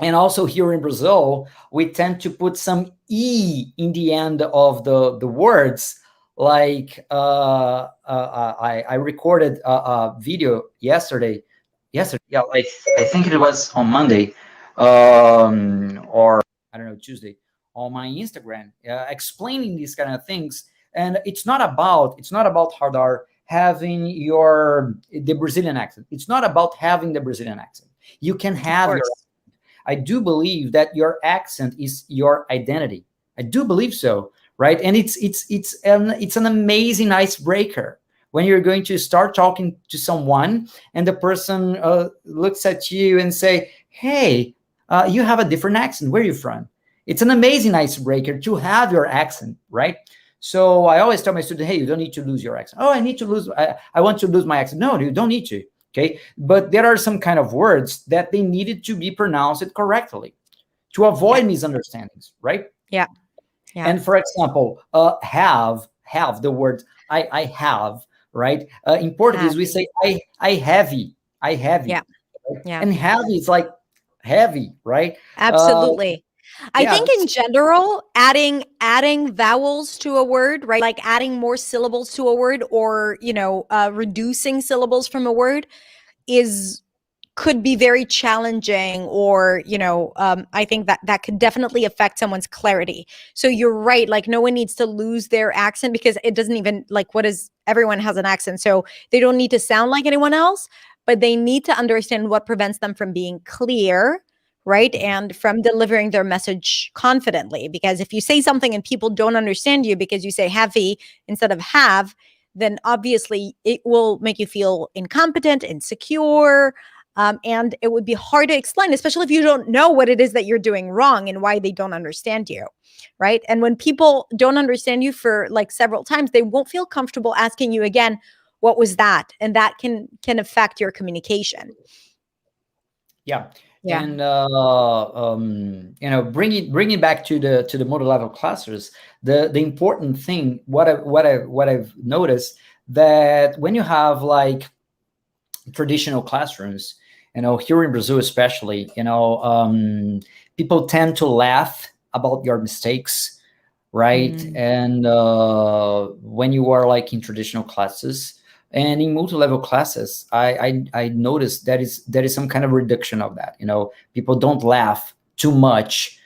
And also here in Brazil, we tend to put some E in the end of the words. Like I recorded a video yesterday. Yeah, I think it was on Monday, or I don't know, Tuesday, on my Instagram, explaining these kind of things. And it's not about Hadar having the Brazilian accent. It's not about having the Brazilian accent. You can have your. I do believe that your accent is your identity. I do believe so, right? And it's an amazing icebreaker when you're going to start talking to someone and the person looks at you and say, "Hey, you have a different accent. Where are you from?" It's an amazing icebreaker to have your accent, right? So I always tell my students, "Hey, you don't need to lose your accent." "Oh, I want to lose my accent." No, you don't need to. Okay, but there are some kind of words that they needed to be pronounced correctly to avoid misunderstandings, right? Yeah. And for example, have the word I have, right? In Portuguese, we say Heavy. I heavy, I Yeah. heavy, right? Yeah. And heavy is like heavy, right? Uh, Absolutely. I yeah, think in general, adding vowels to a word, right? Like adding more syllables to a word, or reducing syllables from a word is could be very challenging, or I think that that could definitely affect someone's clarity. So you're right, like no one needs to lose their accent, because it doesn't even, like, what is, everyone has an accent, so they don't need to sound like anyone else, but they need to understand what prevents them from being clear, right, and from delivering their message confidently. Because if you say something and people don't understand you because you say heavy instead of have, then obviously it will make you feel incompetent, insecure, and it would be hard to explain, especially if you don't know what it is that you're doing wrong and why they don't understand you, right? And when people don't understand you for like several times, they won't feel comfortable asking you again, what was that? And that can affect your communication. yeah. Yeah. And bring it back to the multi-level classes. The important thing, what I've noticed, that when you have like traditional classrooms, here in Brazil especially, people tend to laugh about your mistakes, right? Mm, And when you are like in traditional classes and in multi-level classes, I noticed that is some kind of reduction of that. People don't laugh too much,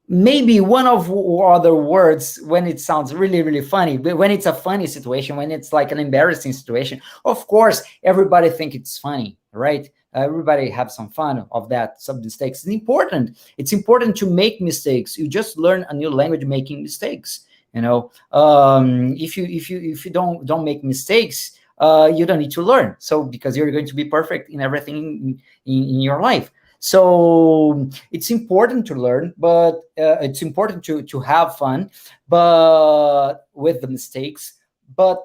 maybe one of other words when it sounds really really funny, but when it's a funny situation, when it's like an embarrassing situation, of course everybody think it's funny, right? Everybody have some fun of that, some mistakes. It's important to make mistakes. You just learn a new language making mistakes. If you don't make mistakes, you don't need to learn, so because you're going to be perfect in everything in your life. So it's important to learn, but it's important to have fun, but with the mistakes. But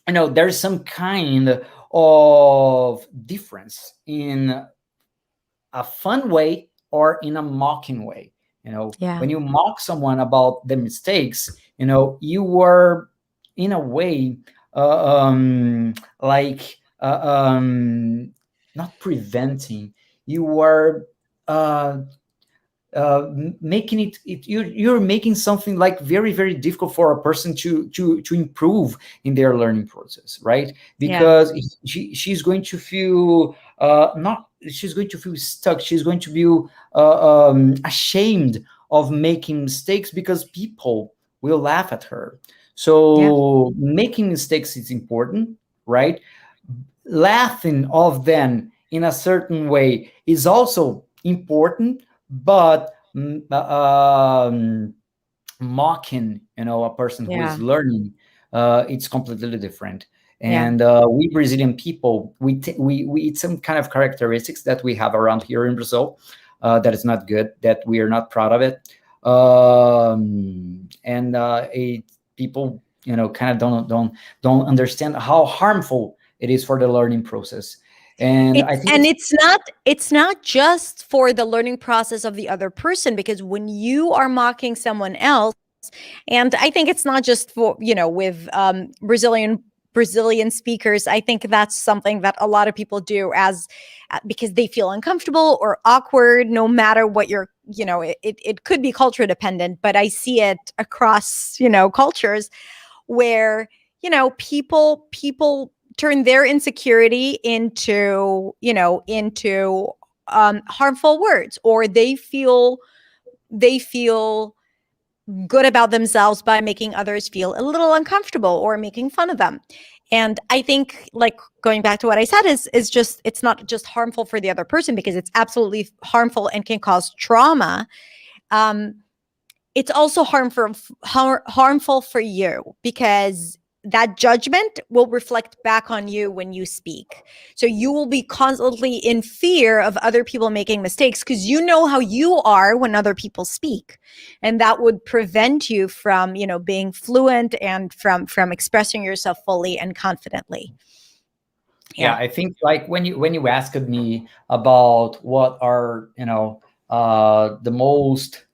there's some kind of difference in a fun way or in a mocking way. yeah. When you mock someone about the mistakes, you were in a way, like, not preventing, you were uh, making you're making something like very very difficult for a person to improve in their learning process, right? Yeah. Because she's going to feel, not she's going to feel stuck, she's going to be ashamed of making mistakes because people will laugh at her. Yeah. So making mistakes is important, right? Laughing of them in a certain way is also important, but mocking, a person who is Yeah. learning, it's completely different. Yeah. And we Brazilian people, we it's some kind of characteristics that we have around here in Brazil, that is not good, that we are not proud of it. And people, kind of don't understand how harmful it is for the learning process. And I It's think and it's, it's not just for the learning process of the other person, because when you are mocking someone else, and I think it's not just for, with Brazilian speakers. I think that's something that a lot of people do as because they feel uncomfortable or awkward, no matter what you're, it could be culture dependent, but I see it across, cultures where, people turn their insecurity into harmful words, or they feel good about themselves by making others feel a little uncomfortable or making fun of them. And I think, like, going back to what I said, is just, it's not just harmful for the other person, because it's absolutely harmful and can cause trauma. um, it's also harmful for you, because that judgment will reflect back on you when you speak. So you will be constantly in fear of other people making mistakes, because you know how you are when other people speak, and that would prevent you from, being fluent and from expressing yourself fully and confidently. yeah, Yeah. I think like when you asked me about what are, the most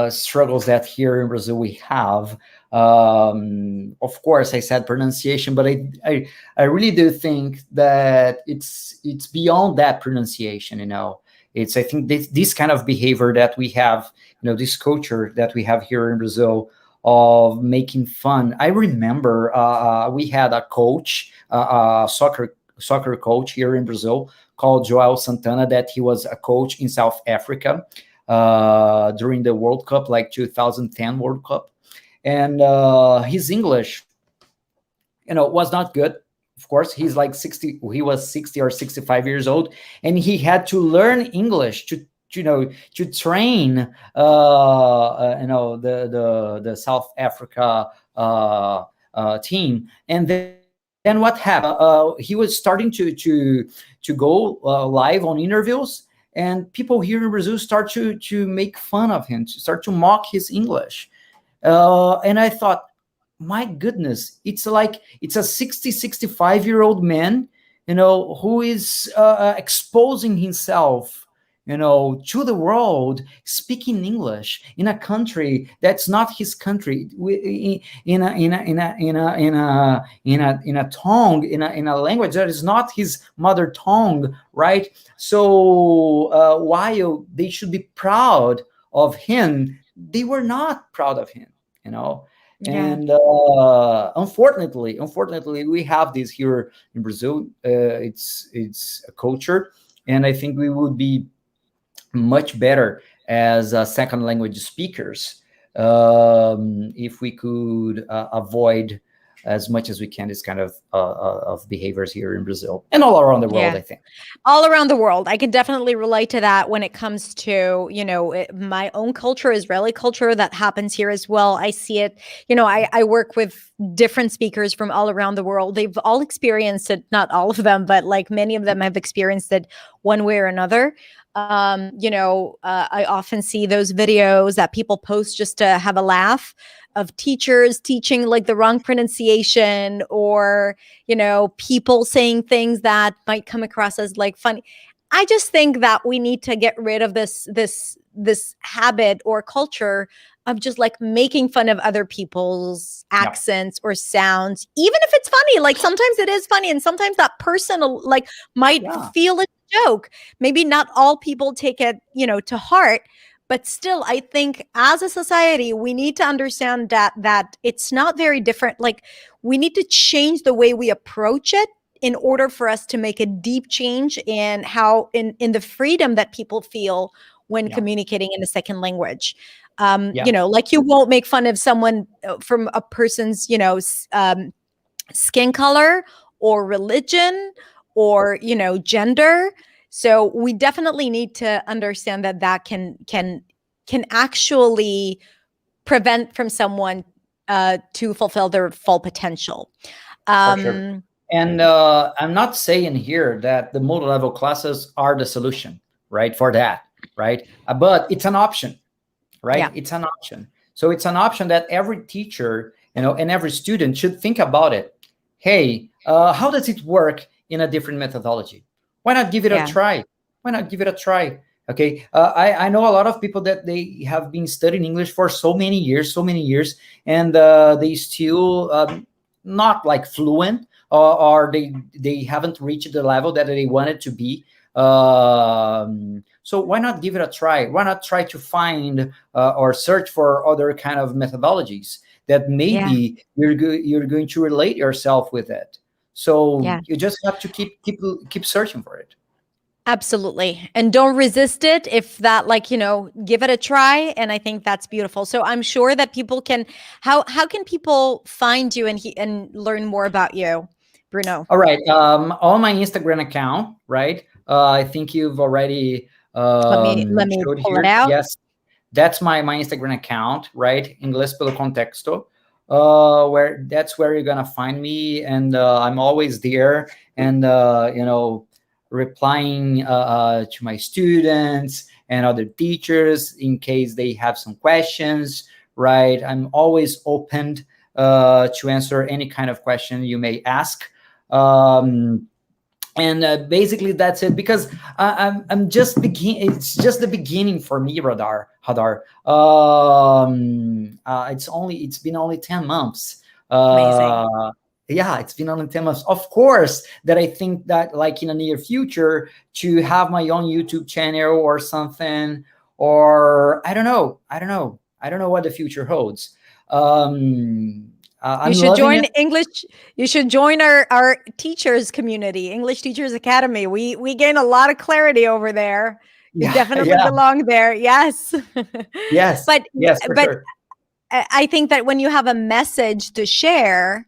struggles that here in Brazil we have, Of course, I said pronunciation, but I really do think that it's beyond that pronunciation. It's, I think, this kind of behavior that we have, this culture that we have here in Brazil of making fun. I remember we had a coach, soccer coach here in Brazil called Joel Santana, that he was a coach in South Africa during the World Cup, like 2010 World Cup. And his English, was not good. Of course, he was 60 or 65 years old, and he had to learn English to train the South Africa team. And then what happened? He was starting to go live on interviews, and people here in Brazil start to make fun of him, to start to mock his English. And I thought, my goodness, it's a 60, 65-year-old man, who is exposing himself, to the world, speaking English in a country that's not his country, in a tongue, in a language that is not his mother tongue, right? So while they should be proud of him, they were not proud of him, Yeah. and unfortunately, we have this here in Brazil. It's a culture, and I think we would be much better as second language speakers if we could avoid as much as we can this kind of behaviors here in Brazil and all around the world, Yeah. I think. All around the world. I can definitely relate to that when it comes to, my own culture, Israeli culture, that happens here as well. I see it, I work with different speakers from all around the world. They've all experienced it, not all of them, but like many of them have experienced it one way or another. I often see those videos that people post just to have a laugh of teachers teaching like the wrong pronunciation, or people saying things that might come across as like funny. I just think that we need to get rid of this habit or culture of just like making fun of other people's accents or sounds, even if it's funny. Like sometimes it is funny, and sometimes that person might feel a joke. Maybe not all people take it, to heart. But still, I think as a society, we need to understand that it's not very different. Like we need to change the way we approach it in order for us to make a deep change in how in the freedom that people feel when communicating in a second language. Like you won't make fun of someone from a person's, skin color or religion or, gender. So we definitely need to understand that can actually prevent from someone to fulfill their full potential. For sure. And I'm not saying here that the multi-level classes are the solution, right, for that, right? But it's an option, right? Yeah. It's an option. So it's an option that every teacher, and every student should think about it. Hey, how does it work in a different methodology? Why not give it a try? Why not give it a try? Okay, I know a lot of people that they have been studying English for so many years, and they still not like fluent, or they haven't reached the level that they wanted to be. So why not give it a try? Why not try to find or search for other kind of methodologies that maybe you're going to relate yourself with it. So you just have to keep searching for it. Absolutely. And don't resist it if that give it a try. And I think that's beautiful. So I'm sure that people can, how can people find you and learn more about you, Bruno? All right. On my Instagram account, right? I think you've already let me showed pull here. it out. Yes, that's my Instagram account, right? Inglés pelo contexto. That's where you're gonna find me, and I'm always there, and replying to my students and other teachers in case they have some questions, right? I'm always open to answer any kind of question you may ask. And basically that's it, because I'm just begin it's just the beginning for me, Hadar. It's been only 10 months. Amazing. Yeah, it's been only 10 months. Of course that I think that, like, in the near future, to have my own YouTube channel or something, or I don't know what the future holds. You I'm should loving join it. English. You should join our teachers community, English Teachers Academy. We gain a lot of clarity over there. You Yeah. definitely Yeah. belong there. Yes. Yes. but Yes, for but sure. I think that when you have a message to share,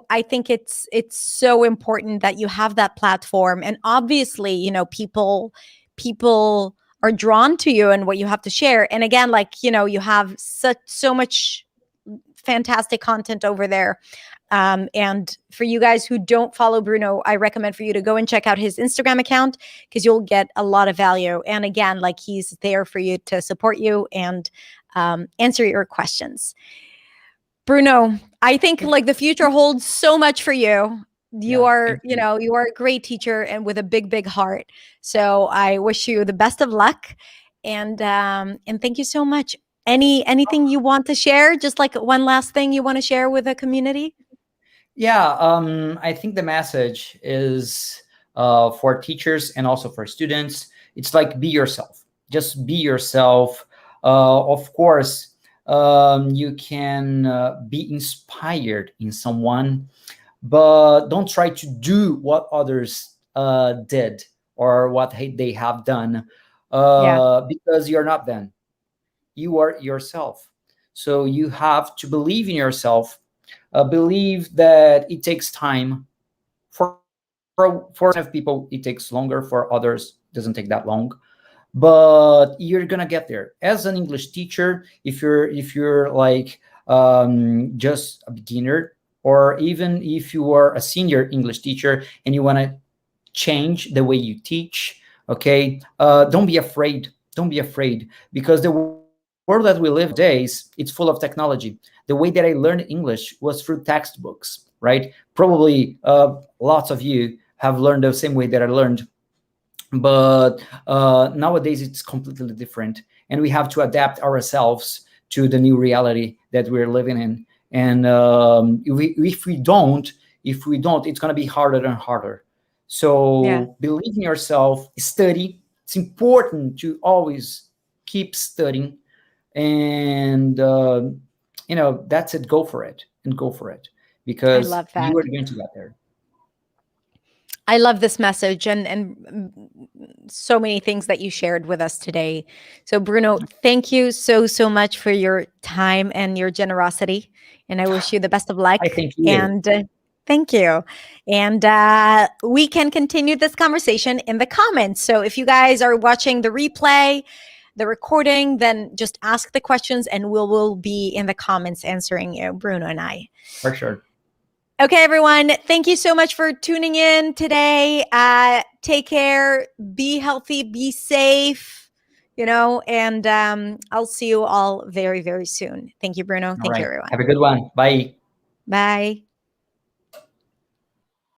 I think it's so important that you have that platform. And obviously, people are drawn to you and what you have to share. And again, like, you have so much fantastic content over there. And for you guys who don't follow Bruno, I recommend for you to go and check out his Instagram account, because you'll get a lot of value. And again, like, he's there for you to support you and answer your questions. Bruno, I think like the future holds so much for you. You Yeah, are, thank you. you are a great teacher and with a big, big heart. So I wish you the best of luck, and thank you so much. Anything you want to share? Just like one last thing you want to share with the community? Yeah, I think the message is, for teachers and also for students. It's like, be yourself. Just be yourself. Of course, you can be inspired in someone, but don't try to do what others did, or what they have done, Yeah, because you're not them. You are yourself. So you have to believe in yourself. Believe that it takes time. For some of people it takes longer, for others it doesn't take that long, but you're gonna get there. As an English teacher, if you're like, just a beginner, or even if you are a senior English teacher and you want to change the way you teach, okay, don't be afraid. Don't be afraid, because the world that we live nowadays, it's full of technology. The way that I learned English was through textbooks, right? Probably lots of you have learned the same way that I learned, but nowadays it's completely different, and we have to adapt ourselves to the new reality that we're living in. And if we don't, it's going to be harder and harder. yeah, So believe in yourself, study. It's important to always keep studying, and that's it. Go for it, and go for it, I because love you that. are going to get there. I love this message, and so many things that you shared with us today. So Bruno, thank you so much for your time and your generosity, and I wish you the best of I luck. thank you. And thank you. And we can continue this conversation in the comments. So if you guys are watching the replay, the recording, then just ask the questions, and we'll be in the comments answering you, Bruno and I. For sure. Okay, everyone. Thank you so much for tuning in today. Take care, be healthy, be safe, and I'll see you all very, very soon. Thank you, Bruno. All Thank you, right, everyone. have a good one. Bye. Bye.